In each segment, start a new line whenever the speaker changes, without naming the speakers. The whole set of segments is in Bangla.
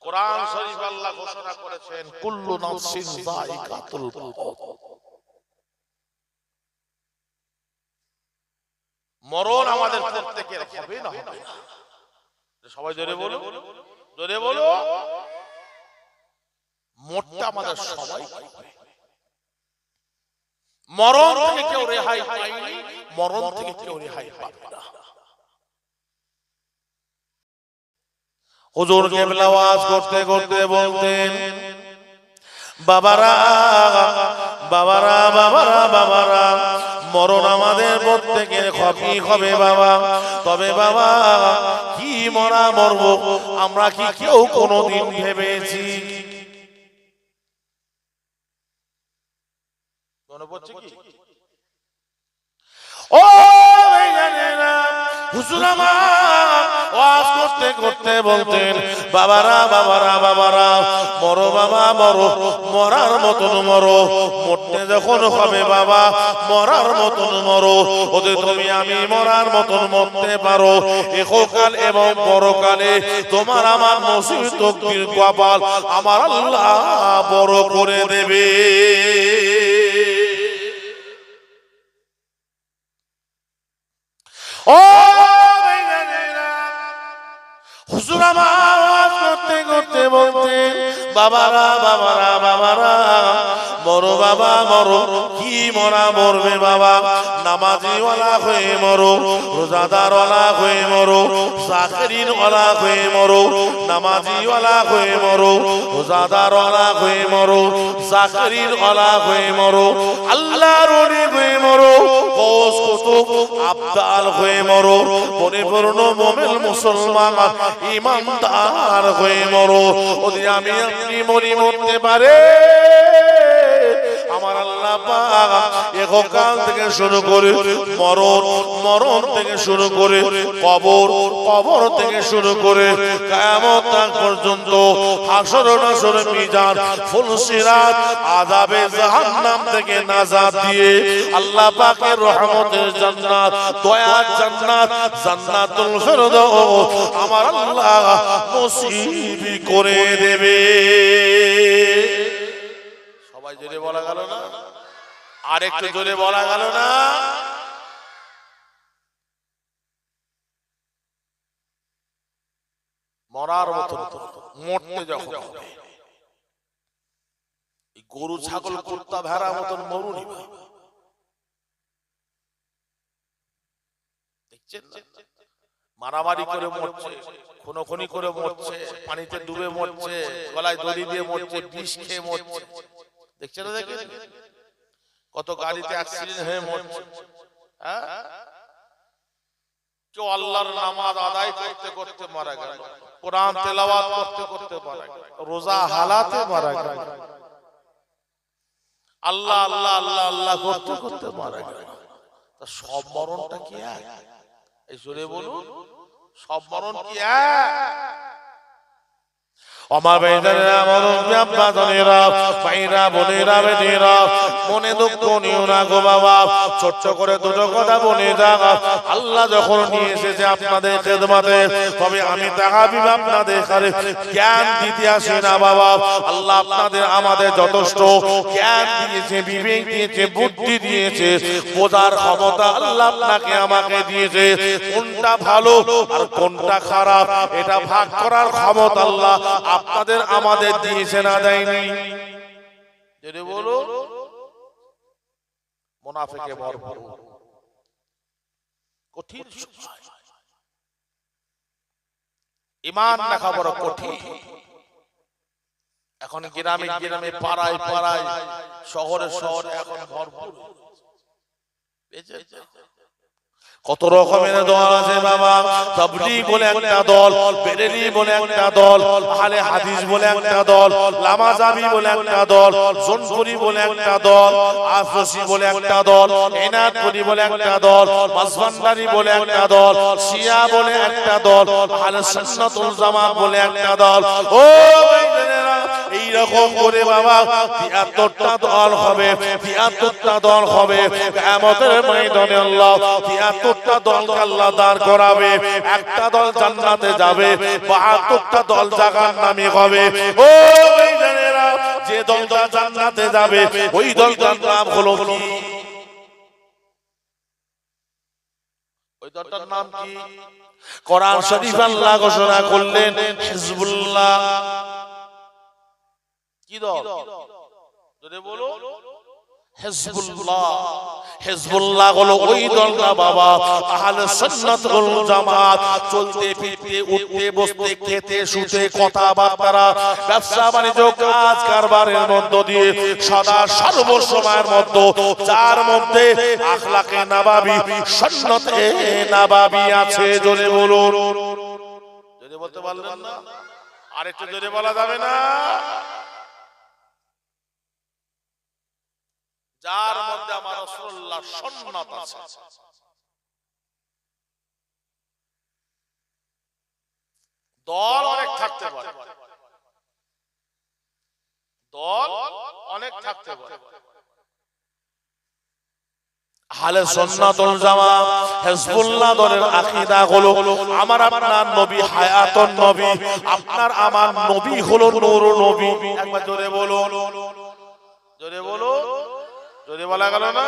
কোরআন শরীফ আল্লাহ ঘোষণা করেছেন কুল্লু নাফসিন যায়িকাতুল মাউত, মরণ আমাদের প্রত্যেকের হবে না হবে না। সবাই জোরে বলো, জোরে বলো। মোটটা আমাদের সবাই মরণ থেকে কেউ রেহাই পায়নি, মরণ থেকে কেউ রেহাই পাবে না। হুজুর কেবলা ওয়াজ করতে করতে বলতেন, বাবারা বাবারা বাবারা বাবারা, মরণ আমাদের প্রত্যেকের হবে হবে বাবা। তবে বাবা কি মরা মরবো আমরা কি কেউ কোনোদিন ভেবেছি? মনে পড়ছে কি? ও হুজুর আমার ওয়াজ করতে করতে বলতেন, বাবারা বাবারা বাবারা, মরো বাবা মরো, মরার মতন মরো। মরতে যখন হবে বাবা মরার মতন মরো। ওদের তুমি আমি মরার মতন মরতে পারো, ইহকাল এবং পরকালে তোমার আমার নসিব তকদির কপাল আমার আল্লাহ বড় করে দেবে। ও হুজুর আমার ওয়াজ করতে করতে বলতেন, বাবারা বাবারা বাবারা, মরো বাবা মরো। কি মরা মরবে বাবা? নামাজিওয়ালা হয়ে মরো, রোজাদারওয়ালা হয়ে মরো, জাকিরিনওয়ালা হয়ে মরো। নামাজিওয়ালা হয়ে মরো, রোজাদারওয়ালা হয়ে মরো, জাকিরিনওয়ালা হয়ে মরো, আল্লাহর ওলি হয়ে মরো, গৌস কুতুব আবদাল হয়ে মরো, পরিপূর্ণ মুমিন মুসলমান ঈমানদার হয়ে মরো। যদি আমি আপনি মরতে পারে আমার আল্লাহ পাক ইহকাল থেকে শুরু করে মরণ, মরণ থেকে শুরু করে কবর, কবর থেকে শুরু করে কিয়ামত পর্যন্ত হাসর নাসর মিজান ফুলসিরাত আযাবে জাহান্নাম থেকে নাজাত দিয়ে আল্লাহ পাকের রহমতের জান্নাত, দয়ার জান্নাত, জান্নাতুল ফিরদাউস আমার আল্লাহ নসিব করে দেবে। সবাই জোরে বলা গেল না? আর একটু জোরে বলা গেল না? মরার মতো মরতে যখন হবে, গরু ছাগল কুত্তা ভেড়া মতন মরুনি। দেখছেন মারামারি করে মরছে, খুনোখুনি করে মরছে, পানিতে ডুবে মরছে, গলায় দড়ি দিয়ে মরছে, বিষ খেয়ে মরছে। দেখছেন না? দেখেন কত গাড়িতে অ্যাক্সিডেন্ট হয়ে মরছে। হ্যাঁ, কেউ আল্লাহর নামাজ আদায় করতে করতে মারা গেল, কোরআন তেলাওয়াত করতে করতে মারা গেল, রোজা হালাতে মারা গেল, আল্লাহ আল্লাহ আল্লাহ আল্লাহ করতে করতে মারা গেল। তা সব মরণটা কি এক? এই জোরে বলুন, সব মরণ কি এক? আমার ভাইজানেরা, আমার আব্বাজানেরা, ভাইরা বোনেরা, বেটিরা, মনে দুঃখ নিও না গো বাবা। ছোট্ট করে দুটো কথা বলে যাক, আল্লাহ যখন নিয়ে এসেছে আপনাদের খেদমতে, তবে আমি তাহাবিব আপনাদের জ্ঞান দিতে আসি না বাবা। আল্লাহ আপনাদের আমাদের যথেষ্ট জ্ঞান দিয়েছে, বিবেক দিয়েছে, বুদ্ধি দিয়েছে, বোঝার ক্ষমতা আল্লাহ আপনাকে আমাকে দিয়েছে। কোনটা ভালো আর কোনটা খারাপ এটা ভাগ করার ক্ষমতা আল্লাহ আপনাদের আমাদের দিয়েছে না দেয়নি? যদি বলো মুনাফিকে ভরপুর কঠিন সময়, ঈমান রাখা বড় কঠিন। এখন গ্রামে গ্রামে পাড়ায় পাড়ায় শহরে শহরে এখন ভরপুর। কত রকমের দল আছে বাবা। তাবলীগ বলে একটা দল, বেরেলি বলে একটা দল, আহলে হাদিস বলে একটা দল, লামাজাবি বলে একটা দল, জোনপুরি বলে একটা দল, আফসি বলে একটা দল, এনাদপুরি বলে একটা দল, মাসভান্ডারি বলে একটা দল, শিয়া বলে একটা দল, আহলে সুন্নাতুল জামাত বলে একটা দল। ও ভাইরা, এই রকম করে বাবা 73টা দল হবে, 73টা দল হবে কিয়ামতের ময়দানে। আল্লাহ 73টা দলকে আল্লাহ দাঁড় করাবে, একটা দল জান্নাতে যাবে, 72টা দল জাহান্নামে হবে। ও ভাইজানেরা, যে দলটা জান্নাতে যাবে ওই দলটার নাম হলো কি? ওই দলটার নাম কি? কোরআন শরীফ আল্লাহ ঘোষণা করলেন হিজবুল্লাহ। কি দল? যদি বলো হিজবুল্লাহ। হিজবুল্লাহ হলো ওই দলটা বাবা আহলে সুন্নাত ওয়াল জামাত, চলতে ফিরতে উঠতে বসতে খেতে শুতে কথাবার্তা ব্যবসা বাণিজ্য কাজ কারবারের মধ্য দিয়ে সদা সর্বসময়ের মধ্যে যার মধ্যে আখলাকে নববী সুন্নতে নববী আছে। জোরে বলুন। জোরে বলতে পারলেন না? আরেকটু জোরে বলা যাবে না? যার মধ্যে আমার রাসূলুল্লাহ সুন্নাত আছে। দল অনেক থাকতে পারে, দল অনেক থাকতে পারে। আহলে সুন্নাত ওয়াল জামাত হিজবুল্লাহ দলের আকীদা হলো আমার আপনার নবী হায়াতুন নবী, আপনার আমার নবী হলো নূরুন নবী। একবার জোরে বলো, জোরে বলো। যদি বলা গেল না?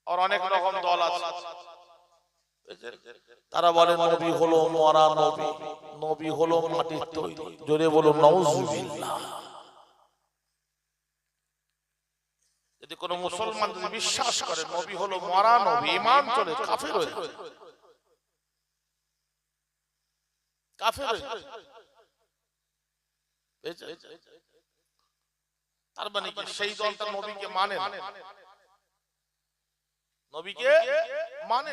আর অনেক রকম দল আছে, তারা বলে নবী হলো মরা নবী, নবী হলো মাটির তৈরি। জোরে বলো নাউজুবিল্লাহ। যদি কোন মুসলমান যদি বিশ্বাস করে নবী হলো মরা নবী, ঈমান চলে, কাফের হয়ে যায়, কাফের হয়ে যায়। তার মানে কি সেই দলটা নবীকে মানে না, নবীকে মানে।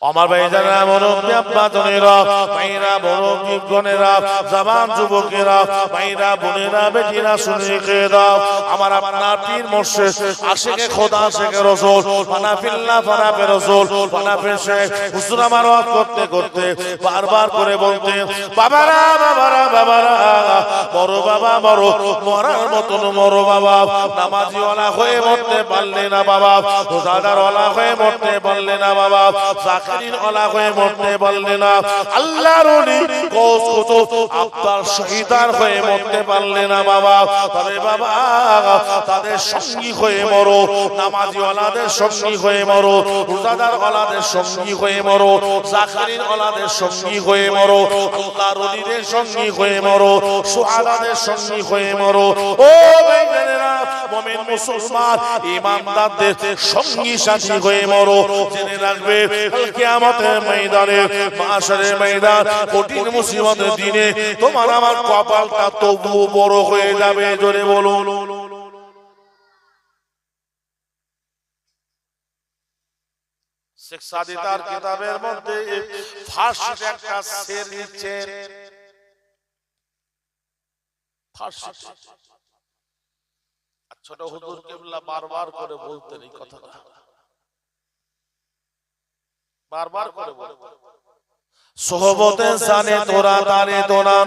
আমার ভাইজানেরা, মুরব্বি আব্বাজানেরা, ভাইরা বড়গণেরা, জওয়ান যুবকেরা, ভাইরা বোনেরা, বেটিরা শুনে কে দাও। আমার আপনার পীর মুর্শিদ আশিকে খোদা আশিকে রাসূল ফানা ফিল্লাহ ফানা ফি রাসূল ফানা ফি শেখ হুজুর আমার ওয়াজ করতে করতে বারবার করে বলতে, বাবারা বাবারা বাবারা, বড় বাবা বড়, মরার মতন মরো বাবা। নামাজি ওয়ালা হয়ে মরতে পারলে না বাবা, রোজাদার ওয়ালা হয়ে মরতে পারলে না বাবা, জাকিরিন ওয়ালা হয়ে মরতে পারলে না, আল্লাহর ওলি কওস কুতুব আব্বাল শহীদার হয়ে মরতে পারলে না বাবা। তবে বাবা তাদের সঙ্গী হয়ে মরো, নামাজি ওয়ালাদের সঙ্গী হয়ে মরো, রোজাদার ওয়ালাদের সঙ্গী হয়ে মরো, জাকিরিন ওয়ালাদের সঙ্গী হয়ে মরো, আল্লাহর ওলিদের সঙ্গী হয়ে মরো, সুহাদাদের সঙ্গী হয়ে মরো। ও ভাইজানেরা, মুমিন মুসলমান ঈমানদারদের সঙ্গী সাথী হয়ে মরো। জেনে রাখবে কাল কিয়ামতের ময়দানে, মাশারের ময়দান, কঠিন মুসিবতের দিনে তোমার আমার কপালটা তবু বড় হয়ে যাবে। জোরে বলুন। শেখ সাদী তার কিতাবের মধ্যে ফার্সিতে একটা শের লিখছেন, ফার্সি। ছোট হুজুর কিবলা বারবার করে বলতেন এই কথাটা, বারবার করে বলতেন, সোহবতে জানে তোরা তালে তোরা,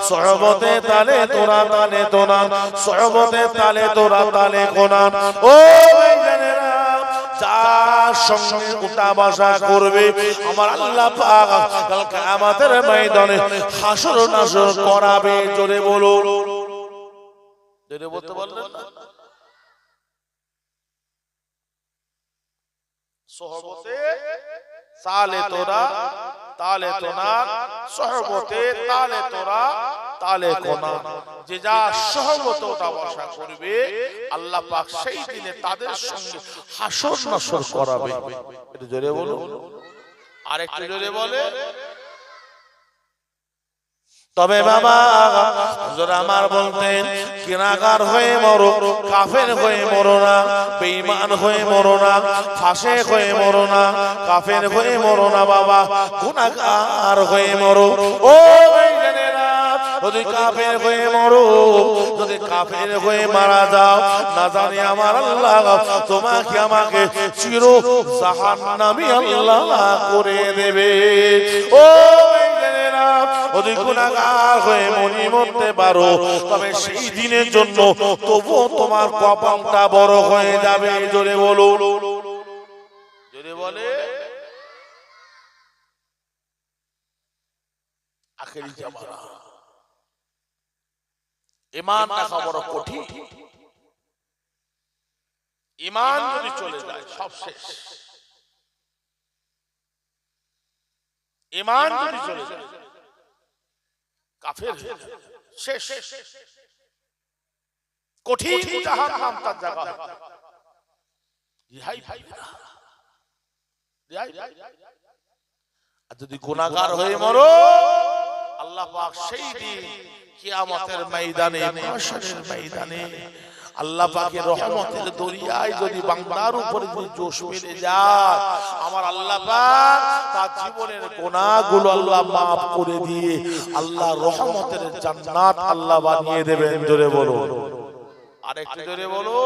সোহবতে তালে তোরা তালে তোরা, সোহবতে তালে তোরা তালে কোরআন। ও ভাইজানেরা, যার সঙ্গে উঠা বসা করবে আমার আল্লাহ পাক কাল কিয়ামতের ময়দানে হাসর নাসর করাবে। জোরে বলো, জোরে বলতে বললেন না? সোহবতে তালে তোরা তালে তোনা, সোহবতে তালে তোরা তালে কোনা। যে যা সহবত ওঠা বসা করবে আল্লাহ পাক সেই দিনে তাদের সঙ্গে হাসর নাসর করাবে। একটু জোরে বলো, আরেকটু জোরে বলে। তবে বাবা হুজুর আমার বলতেন, কিনাগার হয়ে মরো, কাফের হয়ে মরো না, বেঈমান হয়ে মরো না, ফাসিক হয়ে মরো না, কাফের হয়ে মরো না বাবা, গুনাহগার হয়ে মরো। ও ভাইজানেরা, যদি কাফের হয়ে মরো, যদি কাফের হয়ে মারা যাও, না জানি আমার আল্লাহ তোমাকে আমাকে চির জাহান্নামী আল্লাহ করে দেবে। ও ভাইজানেরা, যদি যদি গুনাহগার হয়ে মরতে পারো তবে সেই দিনের জন্য তবুও তোমার কপালটা বড় হয়ে যাবে। জোরে বলো, জোরে বলে। আখেরি জামানা, ঈমান রাখা বড় কঠিন। ঈমান যদি চলে যায় সব শেষ। ঈমান যদি চলে যায় কাফের শেষ। কঠিন জাহান্নাম তার জায়গা। রিহাই ভাই, আর যদি গুনাহগার হয়ে মরো আল্লাহ পাক সেই দিন কিয়ামতের ময়দানে, মাশারের ময়দানে আল্লাহ পাকের রহমতের দরিয়ায় যদি বান্দার উপরে জোশ মেলে যায়, আমার আল্লাহ পাক তার জীবনের গুনাহগুলো আল্লাহ maaf করে দিয়ে আল্লাহ রহমতের জান্নাত আল্লাহ বানিয়ে দেবেন। জোরে বলো, আরেকটু জোরে বলো।